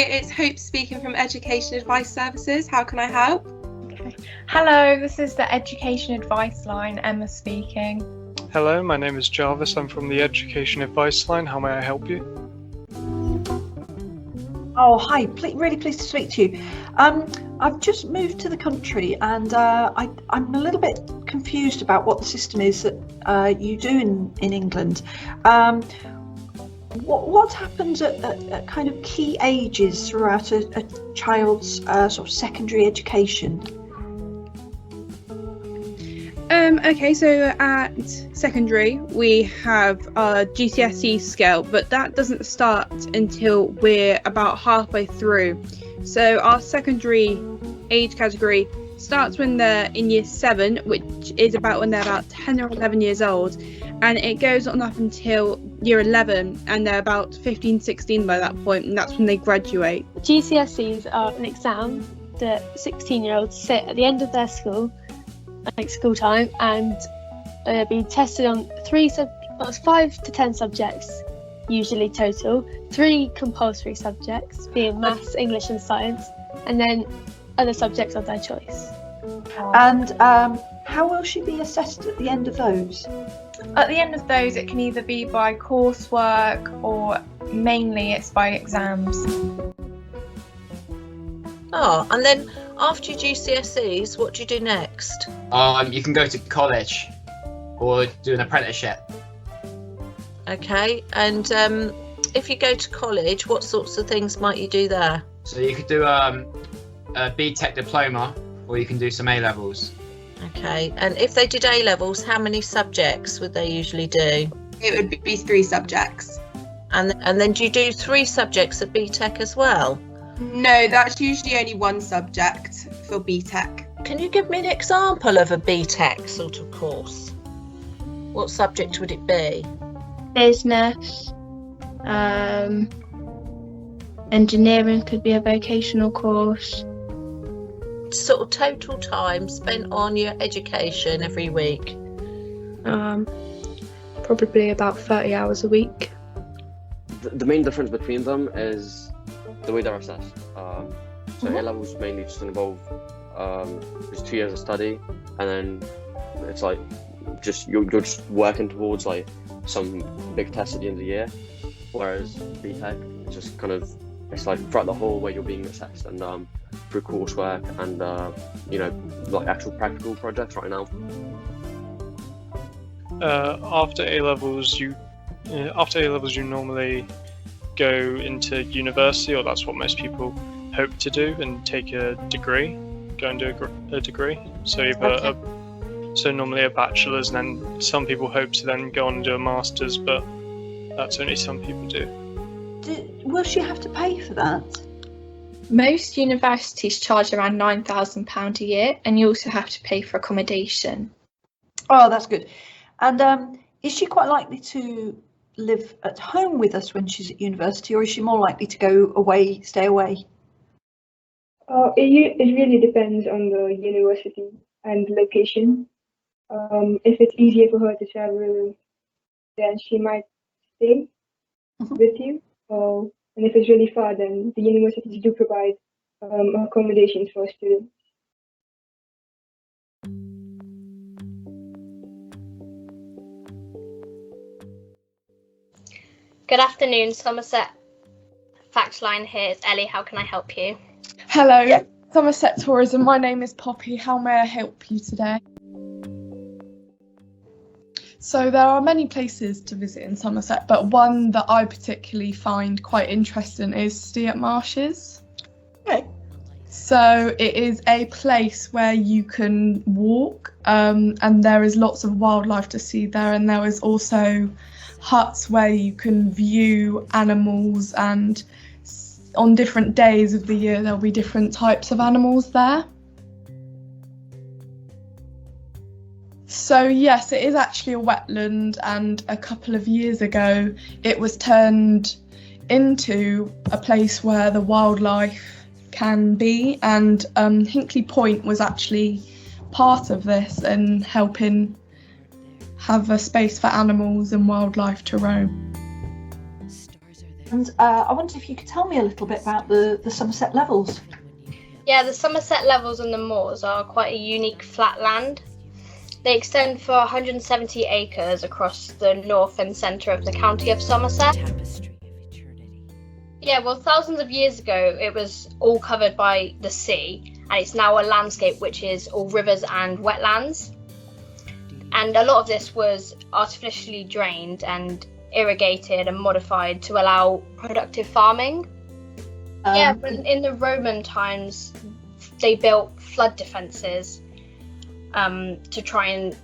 it's Hope speaking from Education Advice Services. How can I help? Okay. Hello, this is the Education Advice Line, Emma speaking. Hello, my name is Jarvis. I'm from the Education Advice Line. How may I help you? Oh, hi. Really pleased to speak to you. I've just moved to the country and I'm a little bit confused about what the system is that you do in England. What happens at kind of key ages throughout a child's sort of secondary education? Okay, so at secondary we have our GCSE scale, but that doesn't start until we're about halfway through. So our secondary age category starts when they're in year 7, which is about when they're about 10 or 11 years old, and it goes on up until year 11, and they're about 15, 16 by that point, and that's when they graduate. GCSEs are an exam that 16-year-olds sit at the end of their school time, and be tested on 5 to 10 subjects, usually total, 3 compulsory subjects being maths, English and science, and then other subjects of their choice. And how will she be assessed at the end of those? At the end of those, it can either be by coursework or mainly it's by exams. Oh, and then after your GCSEs, what do you do next? You can go to college or do an apprenticeship. Okay, and if you go to college, what sorts of things might you do there? So you could do a BTEC diploma, or you can do some A-levels. Okay, and if they did A-levels, how many subjects would they usually do? It would be 3 subjects. And then do you do 3 subjects at BTEC as well? No, that's usually only 1 subject for BTEC. Can you give me an example of a BTEC sort of course? What subject would it be? Business, engineering could be a vocational course. Sort of total time spent on your education every week? Probably about 30 hours a week. The main difference between them is the way they're assessed. So A-levels mainly just involve just 2 years of study, and then it's like you're just working towards like some big test at the end of the year. Whereas BTEC, it's just kind of, it's like throughout the whole way you're being assessed, and through coursework and like actual practical projects right now. After A-levels, you normally go into university, or that's what most people hope to do, and take a degree, go and do a degree. So either so normally a bachelor's, and then some people hope to then go on and do a master's, but that's only some people do. Will she have to pay for that? Most universities charge around £9,000 a year, and you also have to pay for accommodation. Oh, that's good. And is she quite likely to live at home with us when she's at university, or is she more likely to go away, stay away? It really depends on the university and location. If it's easier for her to travel, then she might stay with you. And if it's really far, then the universities do provide accommodations for students. Good afternoon, Somerset Fact Line. Here is Ellie. How can I help you? Hello, Somerset Tourism. My name is Poppy. How may I help you today? So there are many places to visit in Somerset, but one that I particularly find quite interesting is Steart Marshes. Okay. So it is a place where you can walk, and there is lots of wildlife to see there, and there is also huts where you can view animals, and on different days of the year there'll be different types of animals there. So yes, it is actually a wetland, and a couple of years ago it was turned into a place where the wildlife can be, and Hinkley Point was actually part of this and helping have a space for animals and wildlife to roam. And I wondered if you could tell me a little bit about the Somerset levels. Yeah, the Somerset levels and the moors are quite a unique flat land. They extend for 170 acres across the north and centre of the county of Somerset. Yeah, well, thousands of years ago, it was all covered by the sea, and it's now a landscape which is all rivers and wetlands. And a lot of this was artificially drained and irrigated and modified to allow productive farming. But in the Roman times, they built flood defences to try and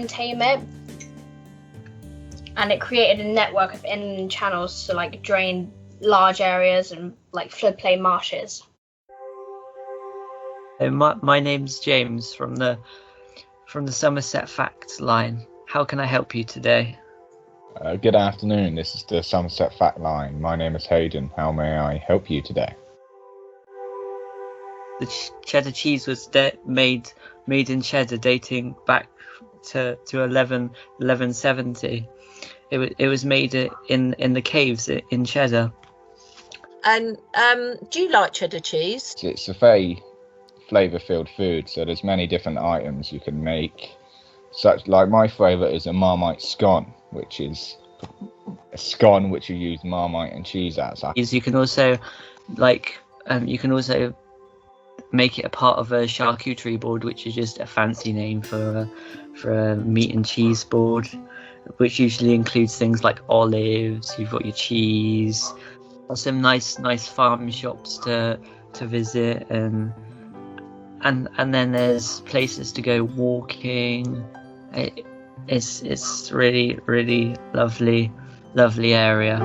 tame it, and it created a network of inland channels to like drain large areas and like floodplain marshes. My name's James from the Somerset Facts line. How can I help you today? Good afternoon, this is the Somerset Fact Line. My name is Hayden. How may I help you today? The cheddar cheese was made in cheddar, dating back to 1170. It was made in the caves in Cheddar. And do you like cheddar cheese? It's a very flavour-filled food, so there's many different items you can make. Such like my favourite is a Marmite scone, which is a scone which you use Marmite and cheese as. You can also make it a part of a charcuterie board, which is just a fancy name for a meat and cheese board, which usually includes things like olives. You've got your cheese, some nice farm shops to visit, and then there's places to go walking. It's really lovely area.